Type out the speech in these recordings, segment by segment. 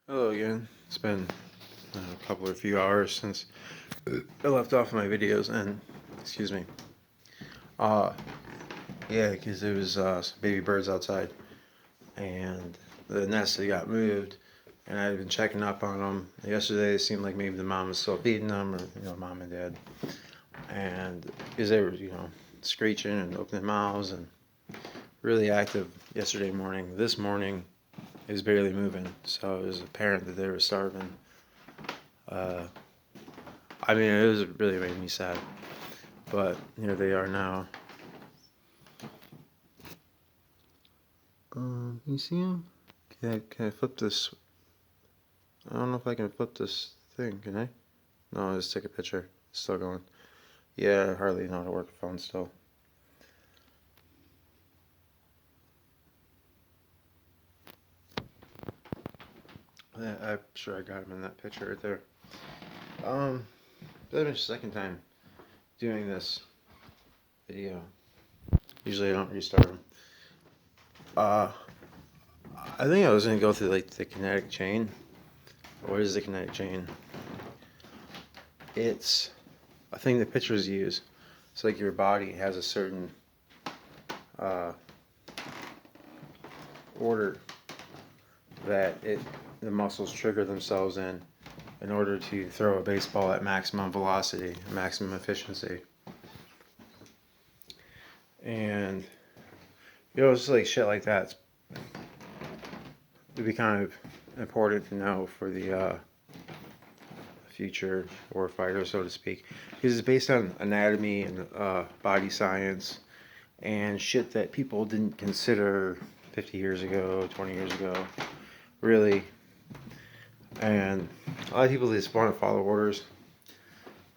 Hello again. It's been a few hours since I left off my videos, and excuse me. Uh, yeah, because there was some baby birds outside, and the nest had got moved, and I had been checking up on them. Yesterday, it seemed like maybe the mom was still feeding them, or mom and dad, and because they were screeching and opening mouths and really active yesterday morning. This morning, it was barely moving, so it was apparent that they were starving. Uh, I mean, it was really made me sad. But here they are now. You see them? Can I flip this? I don't know if I can flip this thing. Can I? No, just take a picture. It's still going. Yeah, I hardly know how to work a phone still. Yeah, I'm sure I got him in that picture right there. That was the second time doing this video. Usually I don't restart them. Uh, I think I was gonna go through like the kinetic chain. What is the kinetic chain? It's a thing that pitchers use. It's like your body has a certain uh, order that the muscles trigger themselves in order to throw a baseball at maximum velocity, maximum efficiency. And it's like shit like that. It'd be kind of important to know for the future warfighter, so to speak, because it's based on anatomy and body science and shit that people didn't consider 50 years ago, 20 years ago, really. And a lot of people just want to follow orders.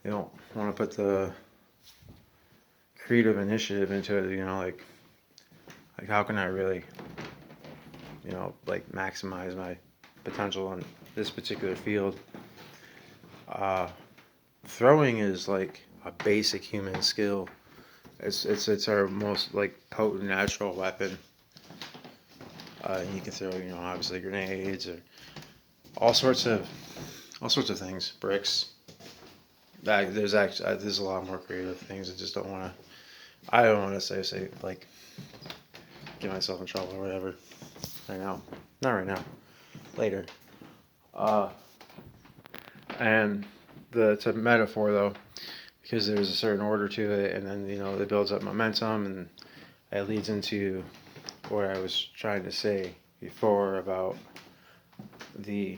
They don't want to put the creative initiative into it. Like how can I really, like maximize my potential in this particular field? Throwing is like a basic human skill. It's our most like potent natural weapon. You can throw, obviously grenades or all sorts of things, bricks. There's a lot more creative things. I don't want to say like get myself in trouble or whatever. Right now, not right now. Later. Uh, and it's a metaphor though, because there's a certain order to it, and then it builds up momentum, and it leads into what I was trying to say before about the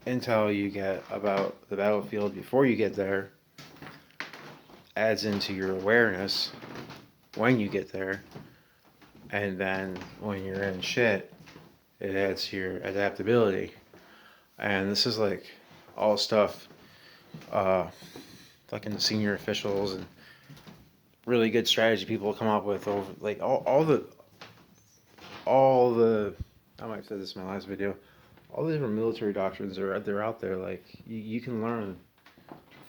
intel you get about the battlefield before you get there adds into your awareness when you get there, and then when you're in shit, it adds to your adaptability. And this is like all stuff fucking senior officials and really good strategy people come up with over like all the I might have said this in my last video. All the different military doctrines they're out there. Like you can learn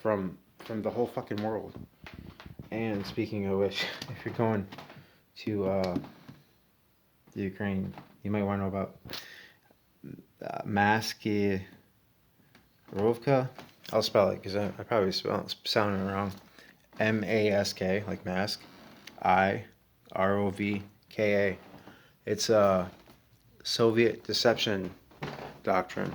from the whole fucking world. And speaking of which, if you're going to the Ukraine, you might want to know about Maskirovka. I'll spell it because I probably sounding it wrong. MASK, like mask. IROVKA. It's a Soviet deception doctrine.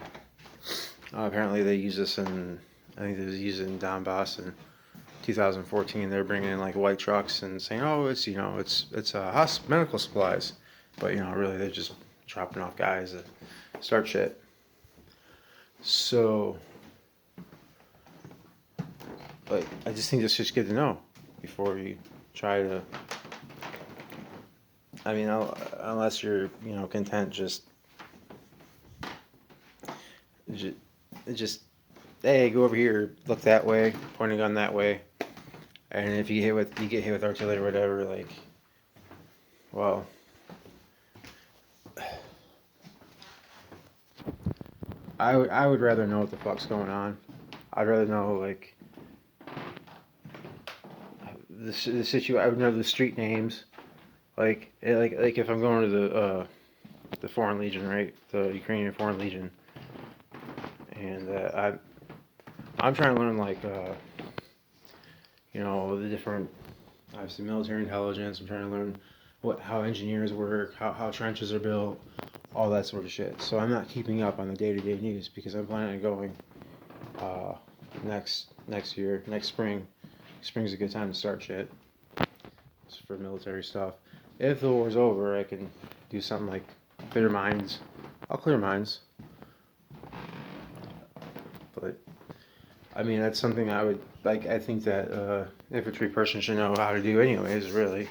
Apparently, they use this I think they was used in Donbass in 2014. They're bringing in like white trucks and saying, "Oh, it's medical supplies," but really they're just dropping off guys that start shit. So, but I just think that's just good to know before you try to. I mean, unless you're content just hey, go over here, look that way, point a gun that way, and if you get hit with artillery or whatever, like, well, I would rather know what the fuck's going on. I'd rather know like the situation. I would know the street names, like if I'm going to the Foreign Legion, right? The Ukrainian Foreign Legion. and I'm trying to learn like the different, obviously, military intelligence. I'm trying to learn how engineers work, how trenches are built, all that sort of shit. So I'm not keeping up on the day-to-day news because I'm planning on going uh, next year, next spring. Spring's a good time to start shit. It's for military stuff. If the war's over, I can do something like clear mines. I'll clear mines, but I mean that's something I would like. I think that infantry person should know how to do anyways. Really,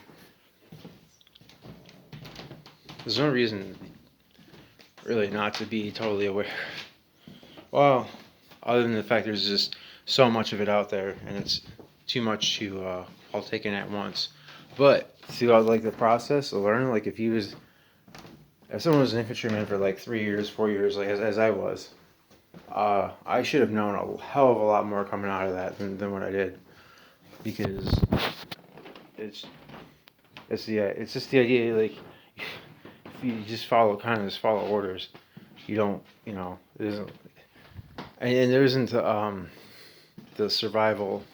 there's no reason really not to be totally aware. Well, other than the fact there's just so much of it out there, and it's too much to all take in at once. But throughout like the process of learning, like if someone was an infantryman for like 3 years, 4 years, like as I was, I should have known a hell of a lot more coming out of that than what I did, because it's it's just the idea like if you just follow orders, you don't it isn't and there isn't the survival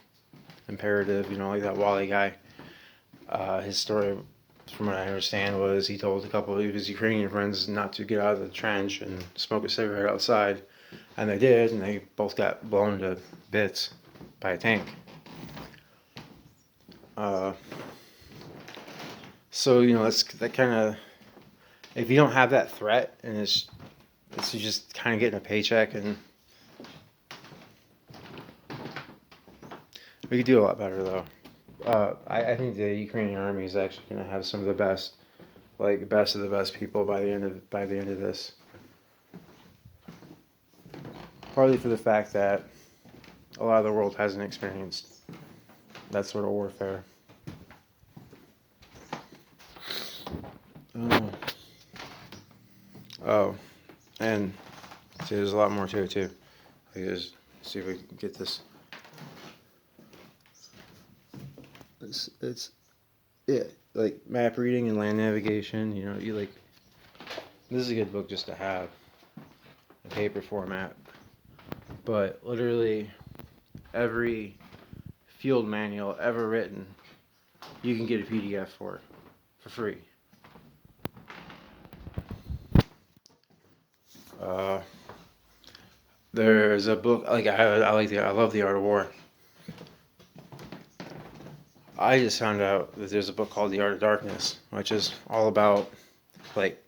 imperative, like that Wally guy. His story, from what I understand, was he told a couple of his Ukrainian friends not to get out of the trench and smoke a cigarette outside, and they did, and they both got blown to bits by a tank. So that kind of, if you don't have that threat and it's you just kind of getting a paycheck, and we could do a lot better though. I think the Ukrainian army is actually going to have some of the best, like best of the best people by the end of this. Partly for the fact that a lot of the world hasn't experienced that sort of warfare. Oh, and see, there's a lot more to it too. Let's see if we can get this. It's like map reading and land navigation. You like, this is a good book just to have in paper format. But literally every field manual ever written, you can get a PDF for free. There's a book like I love The Art of War. I just found out that there's a book called The Art of Darkness, which is all about like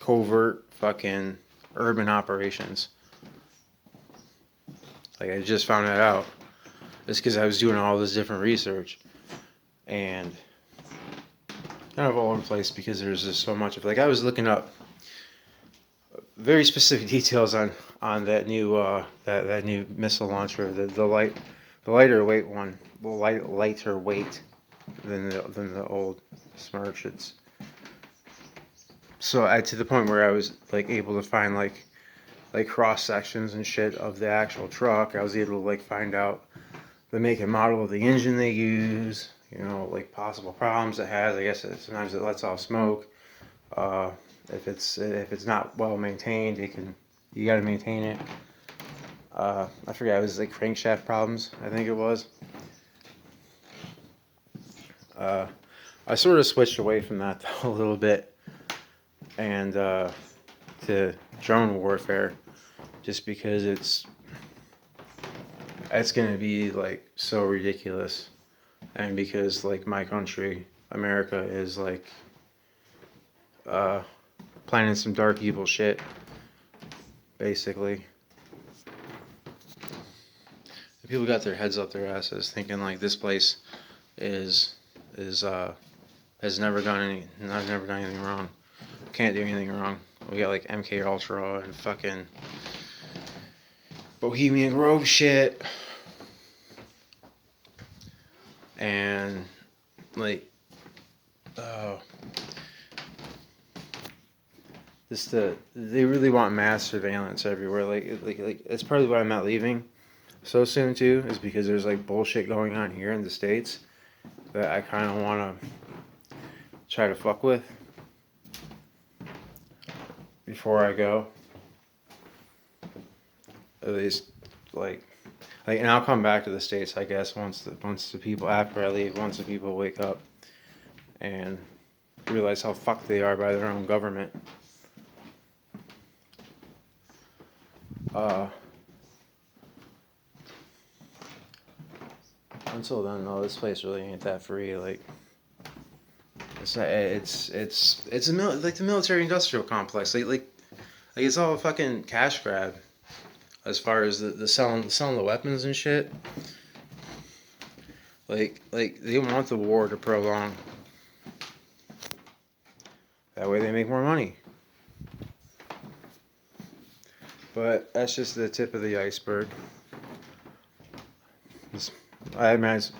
covert fucking urban operations. Like I just found that out. It's because I was doing all this different research, and kind of all over the place because there's just so much of like I was looking up very specific details on that new that new missile launcher, the lighter weight one, lighter weight than the old Smerch. It's so to the point where I was like able to find like cross sections and shit of the actual truck. I was able to like find out the make and model of the engine they use. Like possible problems it has. I guess sometimes it lets off smoke. If it's not well maintained, you got to maintain it. I forget, it was like crankshaft problems, I think it was. I sort of switched away from that a little bit, and to drone warfare, just because it's going to be like so ridiculous, and because like my country, America, is like planning some dark evil shit, basically. People got their heads up their asses thinking like this place has never done anything wrong. Can't do anything wrong. We got like MK Ultra and fucking Bohemian Grove shit, and like they really want mass surveillance everywhere. Like that's probably why I'm not leaving so soon too, is because there's like bullshit going on here in the States that I kind of want to try to fuck with before I go. at least like and I'll come back to the States, I guess, once the people after I leave, once the people wake up and realize how fucked they are by their own government. Until then, though, this place really ain't that free. Like, it's not, it's like the military industrial complex. Like it's all a fucking cash grab as far as the selling the weapons and shit. Like they want the war to prolong. That way they make more money. But that's just the tip of the iceberg. I imagine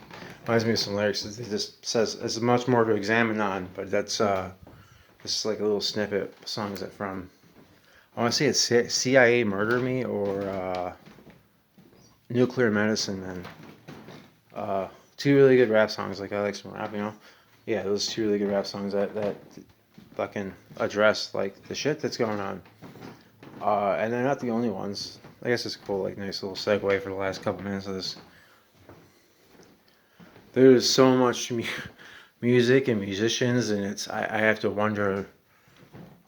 reminds me of some lyrics. It just says there's much more to examine on, but that's this is like a little snippet. What song is it from? I want to say it's CIA Murder Me or Nuclear Medicine. And two really good rap songs. Like I like some rap, you know. Yeah, those two really good rap songs that fucking address like the shit that's going on. And they're not the only ones. I guess it's a cool, like, nice little segue for the last couple minutes of this. There's so much music and musicians, and I have to wonder,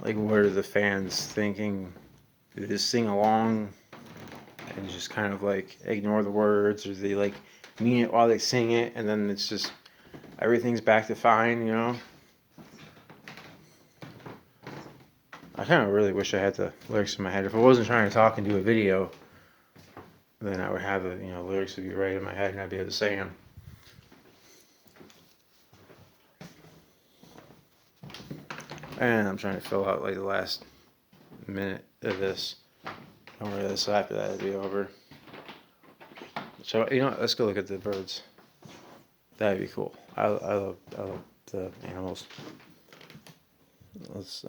like, what are the fans thinking? Do they just sing along and just kind of like ignore the words, or do they like mean it while they sing it, and then it's just everything's back to fine, you know? I kind of really wish I had the lyrics in my head. If I wasn't trying to talk and do a video, then I would have the lyrics would be right in my head, and I'd be able to say them. And I'm trying to fill out like the last minute of this. Don't worry, this after that it'll be over. So let's go look at the birds. That'd be cool. I love the animals. Let's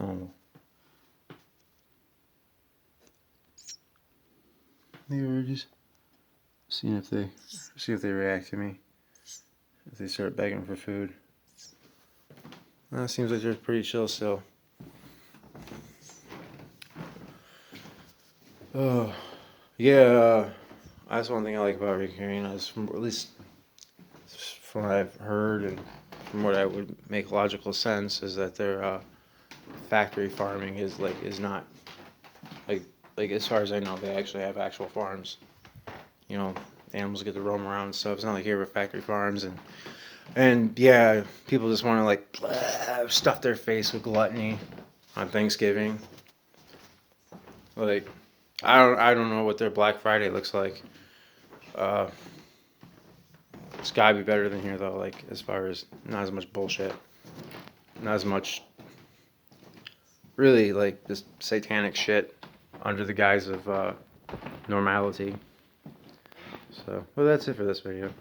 they were just seeing if they react to me. If they start begging for food. It seems like they're pretty chill still. Oh, yeah. That's one thing I like about Rick Arenas, at least from what I've heard and from what I would make logical sense, is that their factory farming is not like as far as I know, they actually have actual farms. Animals get to roam around and stuff. It's not like here with factory farms and yeah, people just want to like stuff their face with gluttony on Thanksgiving. Like, I don't know what their Black Friday looks like. It's gotta be better than here though. Like as far as not as much bullshit, not as much really like just satanic shit under the guise of normality. So, well, that's it for this video.